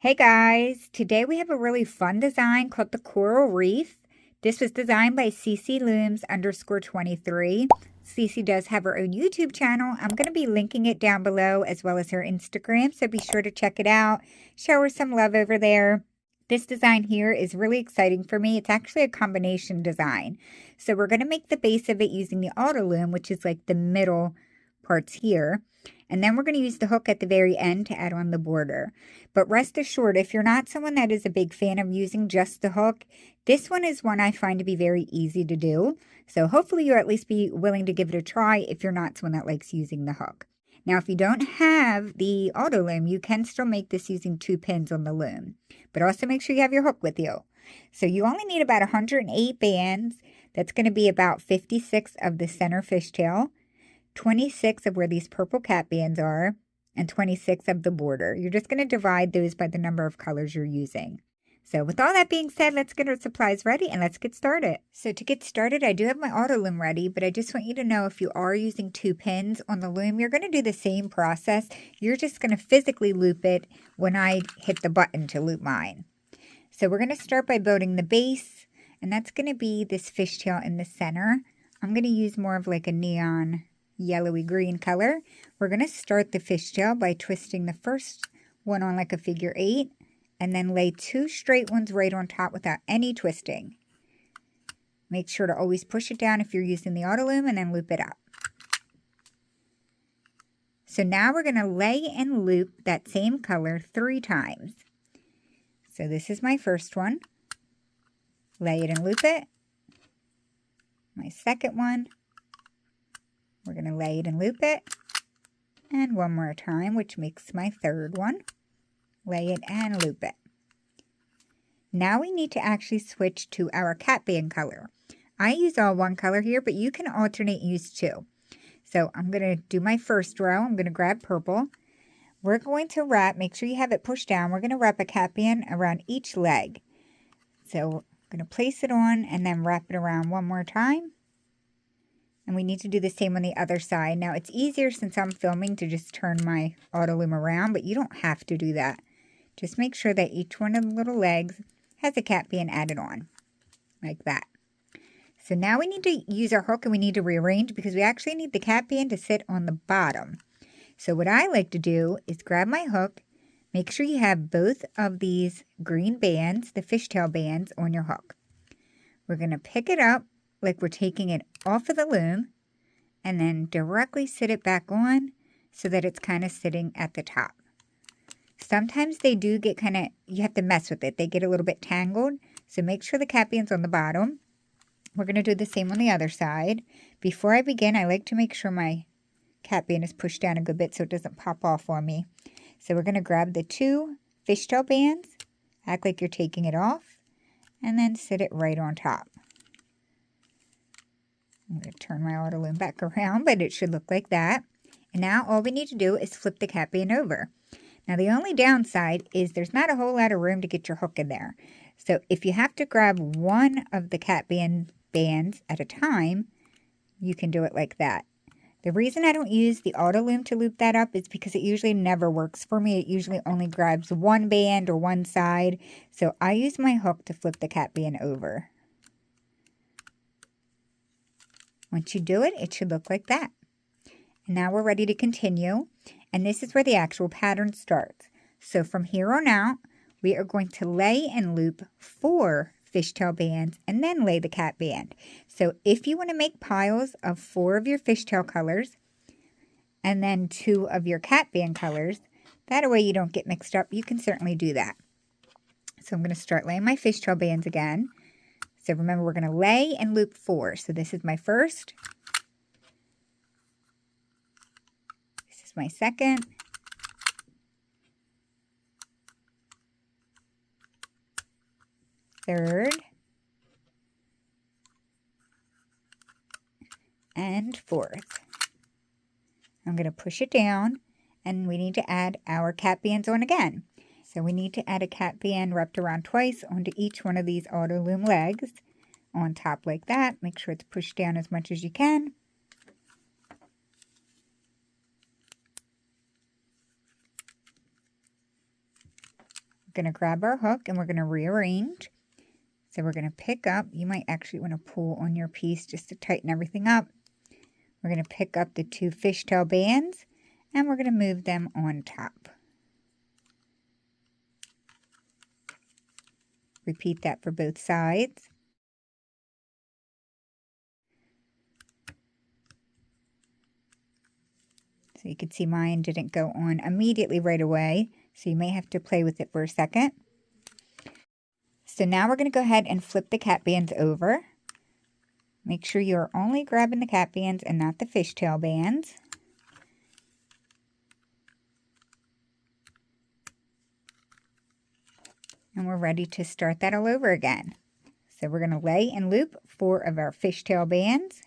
Hey guys, today we have a really fun design called the Coral Reef. This was designed by CCLooms_23. Cece does have her own YouTube channel. I'm going to be linking it down below as well as her Instagram, so be sure to check it out. Show her some love over there. This design here is really exciting for me. It's actually a combination design. So we're going to make the base of it using the autoloom, which is like the middle parts here. And then we're going to use the hook at the very end to add on the border. But rest assured, if you're not someone that is a big fan of using just the hook, this one is one I find to be very easy to do. So hopefully you'll at least be willing to give it a try if you're not someone that likes using the hook. Now, if you don't have the auto loom, you can still make this using 2 pins on the loom. But also make sure you have your hook with you. So you only need about 108 bands. That's going to be about 56 of the center fishtail, 26 of where these purple cap bands are, and 26 of the border. You're just going to divide those by the number of colors you're using. So with all that being said, let's get our supplies ready and let's get started. So to get started, I do have my auto loom ready, but I just want you to know if you are using 2 pins on the loom, you're going to do the same process. You're just going to physically loop it when I hit the button to loop mine. So we're going to start by building the base, and that's going to be this fishtail in the center. I'm going to use more of like a neon yellowy green color. We're going to start the fishtail by twisting the first one on like a figure 8 and then lay 2 straight ones right on top without any twisting. Make sure to always push it down if you're using the auto loom and then loop it up. So now we're going to lay and loop that same color 3 times. So this is my first one. Lay it and loop it. My second one. We're going to lay it and loop it. And one more time, which makes my third one. Lay it and loop it. Now we need to actually switch to our cap band color. I use all one color here, but you can alternate use 2. So I'm going to do my first row. I'm going to grab purple. We're going to wrap, make sure you have it pushed down. We're going to wrap a cap band around each leg. So I'm going to place it on and then wrap it around one more time. And we need to do the same on the other side. Now, it's easier since I'm filming to just turn my auto loom around, but you don't have to do that. Just make sure that each one of the little legs has a cap band added on, like that. So now we need to use our hook and we need to rearrange because we actually need the cap band to sit on the bottom. So what I like to do is grab my hook, make sure you have both of these green bands, the fishtail bands, on your hook. We're going to pick it up like we're taking it off of the loom and then directly sit it back on so that it's kind of sitting at the top. Sometimes they do get kind of, you have to mess with it. They get a little bit tangled. So make sure the cap band's on the bottom. We're going to do the same on the other side. Before I begin, I like to make sure my cap band is pushed down a good bit so it doesn't pop off on me. So we're going to grab the 2 fishtail bands, act like you're taking it off, and then sit it right on top. I'm going to turn my auto loom back around, but it should look like that. And now all we need to do is flip the cap band over. Now the only downside is there's not a whole lot of room to get your hook in there. So if you have to grab one of the cap bands at a time, you can do it like that. The reason I don't use the auto loom to loop that up is because it usually never works for me. It usually only grabs one band or one side. So I use my hook to flip the cap band over. Once you do it, it should look like that. And now we're ready to continue. And this is where the actual pattern starts. So from here on out, we are going to lay and loop 4 fishtail bands and then lay the cap band. So if you want to make piles of 4 of your fishtail colors and then 2 of your cap band colors, that way you don't get mixed up, you can certainly do that. So I'm going to start laying my fishtail bands again. So remember, we're going to lay and loop 4. So this is my first. This is my second. Third. And fourth. I'm going to push it down and we need to add our cap bands on again. So we need to add a cap band wrapped around twice onto each one of these auto loom legs on top like that. Make sure it's pushed down as much as you can. We're going to grab our hook and we're going to rearrange. So we're going to pick up, you might actually want to pull on your piece just to tighten everything up. We're going to pick up the 2 fishtail bands and we're going to move them on top. Repeat that for both sides. So you can see mine didn't go on immediately right away, so you may have to play with it for a second. So now we're going to go ahead and flip the cap bands over. Make sure you're only grabbing the cap bands and not the fishtail bands. And we're ready to start that all over again. So we're going to lay and loop 4 of our fishtail bands.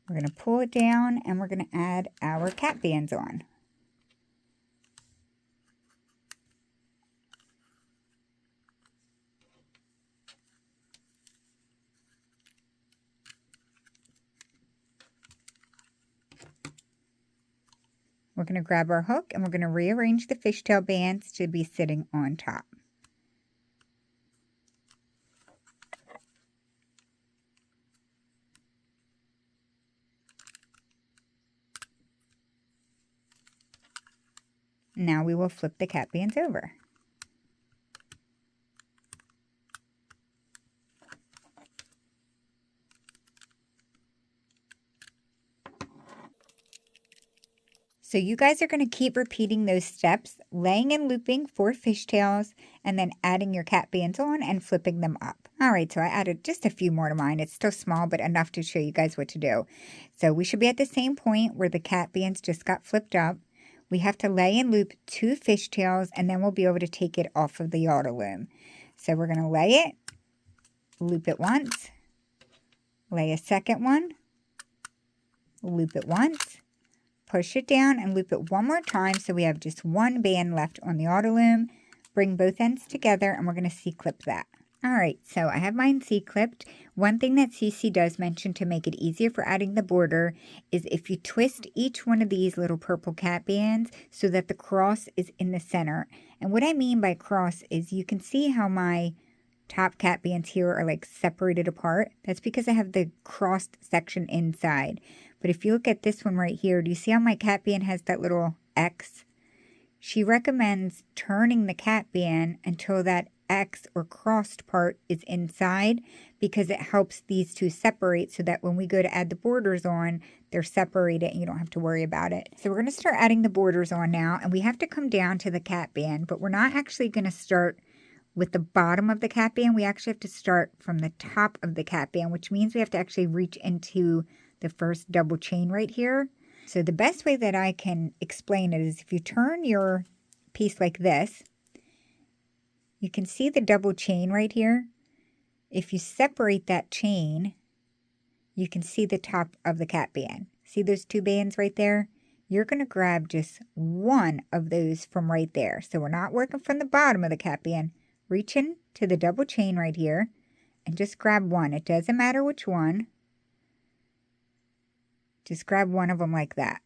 We're going to pull it down and we're going to add our cap bands on. We're going to grab our hook and we're going to rearrange the fishtail bands to be sitting on top. Now we will flip the cap bands over. So you guys are going to keep repeating those steps, laying and looping 4 fishtails, and then adding your cap bands on and flipping them up. All right, so I added just a few more to mine. It's still small, but enough to show you guys what to do. So we should be at the same point where the cap bands just got flipped up. We have to lay and loop 2 fishtails, and then we'll be able to take it off of the autoloom. So we're going to lay it, loop it once, lay a second one, loop it once, push it down and loop it one more time so we have just 1 band left on the autoloom. Bring both ends together and we're going to C-clip that. Alright, so I have mine C-clipped. One thing that Cece does mention to make it easier for adding the border is if you twist each one of these little purple cap bands so that the cross is in the center. And what I mean by cross is you can see how my top cap bands here are like separated apart. That's because I have the crossed section inside. But if you look at this one right here, do you see how my cap band has that little X? She recommends turning the cap band until that X or crossed part is inside because it helps these two separate so that when we go to add the borders on, they're separated and you don't have to worry about it. So we're going to start adding the borders on now, and we have to come down to the cap band, but we're not actually going to start with the bottom of the cap band. We actually have to start from the top of the cap band, which means we have to actually reach into the first double chain right here. So the best way that I can explain it is if you turn your piece like this, you can see the double chain right here. If you separate that chain, you can see the top of the cap band. See those 2 bands right there? You're going to grab just one of those from right there. So we're not working from the bottom of the cap band. Reach in to the double chain right here and just grab one. It doesn't matter which one. Just grab one of them like that.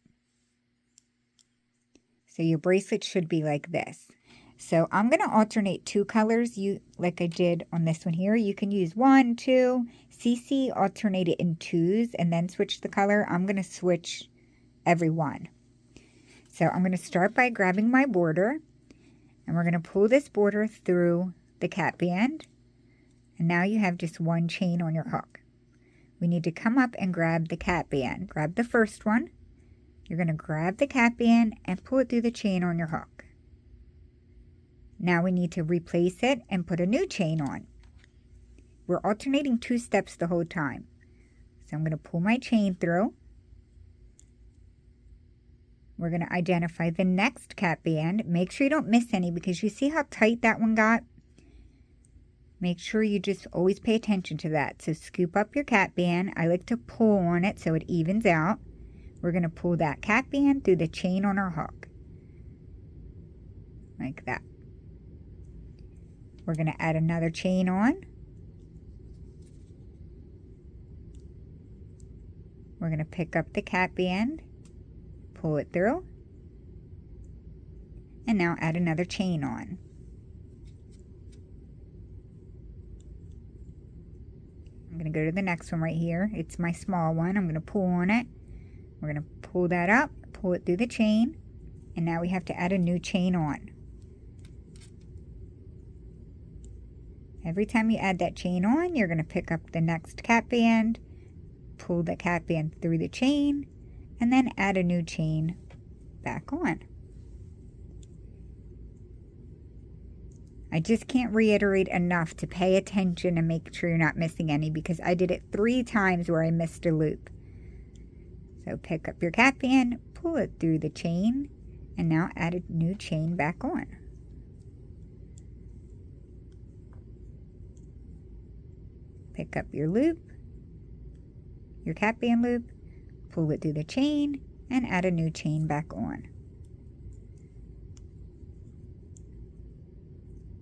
So your bracelet should be like this. So I'm going to alternate 2 colors like I did on this one here. You can use 1, 2. CC alternate it in 2s and then switch the color. I'm going to switch every one. So I'm going to start by grabbing my border. And we're going to pull this border through the cap band. And now you have just 1 chain on your hook. We need to come up and grab the cap band. Grab the first one. You're going to grab the cap band and pull it through the chain on your hook. Now we need to replace it and put a new chain on. We're alternating 2 steps the whole time. So I'm going to pull my chain through. We're going to identify the next cap band. Make sure you don't miss any because you see how tight that one got? Make sure you just always pay attention to that. So scoop up your cap band. I like to pull on it so it evens out. We're going to pull that cap band through the chain on our hook. Like that. We're going to add another chain on. We're going to pick up the cap band, pull it through, and now add another chain on. I'm going to go to the next one right here. It's my small one. I'm going to pull on it. We're going to pull that up, pull it through the chain, and now we have to add a new chain on. Every time you add that chain on, you're going to pick up the next cap band, pull the cap band through the chain, and then add a new chain back on. I just can't reiterate enough to pay attention and make sure you're not missing any, because I did it 3 times where I missed a loop. So pick up your cap band, pull it through the chain, and now add a new chain back on. Pick up your loop, your cap band loop, pull it through the chain, and add a new chain back on.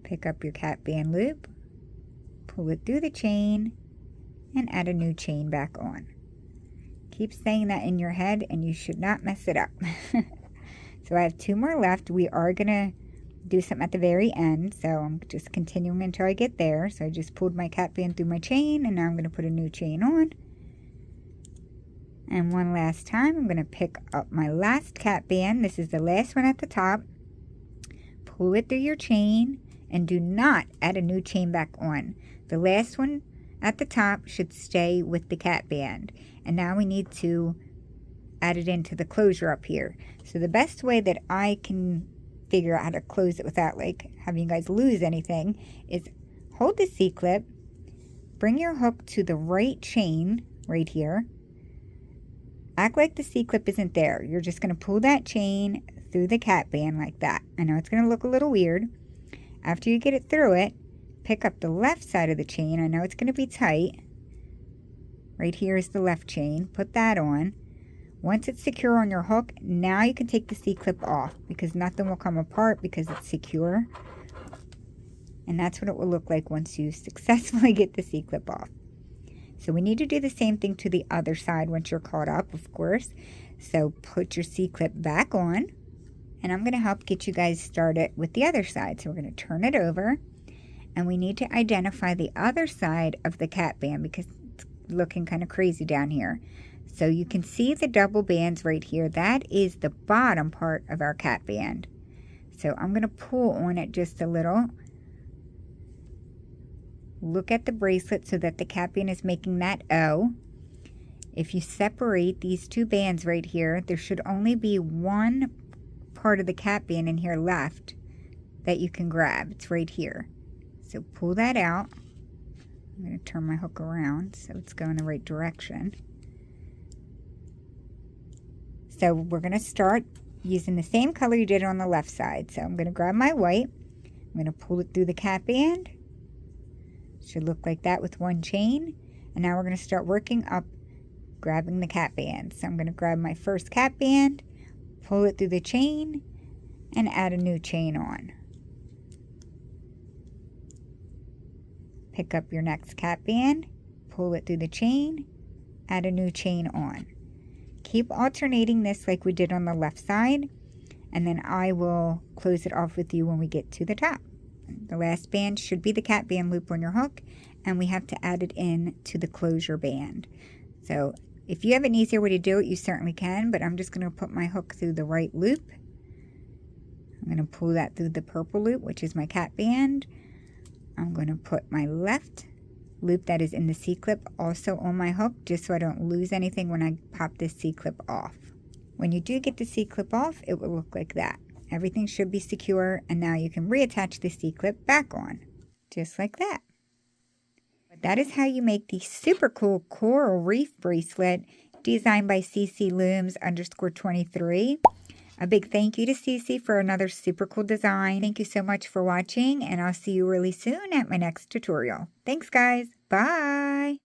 Pick up your cap band loop, pull it through the chain, and add a new chain back on. Keep saying that in your head and you should not mess it up. So I have 2 more left. We are going to do something at the very end, so I'm just continuing until I get there. So I just pulled my cap band through my chain, and now I'm going to put a new chain on. And one last time, I'm going to pick up my last cap band. This is the last one at the top. Pull it through your chain, and do not add a new chain back on. The last one at the top should stay with the cap band. And now we need to add it into the closure up here. So the best way that I can figure out how to close it without like having you guys lose anything is hold the C-clip, bring your hook to the right chain right here, act like the C-clip isn't there. You're just going to pull that chain through the cap band like that. I know it's going to look a little weird. After you get it through it, pick up the left side of the chain. I know it's going to be tight. Right here is the left chain. Put that on. Once it's secure on your hook, now you can take the C-clip off because nothing will come apart because it's secure. And that's what it will look like once you successfully get the C-clip off. So we need to do the same thing to the other side once you're caught up, of course. So put your C-clip back on. And I'm going to help get you guys started with the other side. So we're going to turn it over. And we need to identify the other side of the cap band because it's looking kind of crazy down here. So you can see the double bands right here. That is the bottom part of our cap band. So I'm going to pull on it just a little. Look at the bracelet so that the cap band is making that O. If you separate these 2 bands right here, there should only be one part of the cap band in here left that you can grab. It's right here. So pull that out. I'm going to turn my hook around so it's going the right direction. So we're going to start using the same color you did on the left side. So I'm going to grab my white. I'm going to pull it through the cap band. Should look like that with one chain. And now we're going to start working up, grabbing the cap band. So I'm going to grab my first cap band, pull it through the chain, and add a new chain on. Pick up your next cap band, pull it through the chain, add a new chain on. Keep alternating this like we did on the left side, and then I will close it off with you when we get to the top. The last band should be the cap band loop on your hook, and we have to add it in to the closure band. So if you have an easier way to do it, you certainly can, but I'm just going to put my hook through the right loop. I'm going to pull that through the purple loop, which is my cap band. I'm going to put my left loop that is in the C-clip also on my hook, just so I don't lose anything when I pop this C-clip off. When you do get the C-clip off, it will look like that. Everything should be secure, and now you can reattach the C-clip back on, just like that. That is how you make the super cool coral reef bracelet designed by CCLooms_23. A big thank you to CC for another super cool design. Thank you so much for watching, and I'll see you really soon at my next tutorial. Thanks, guys. Bye.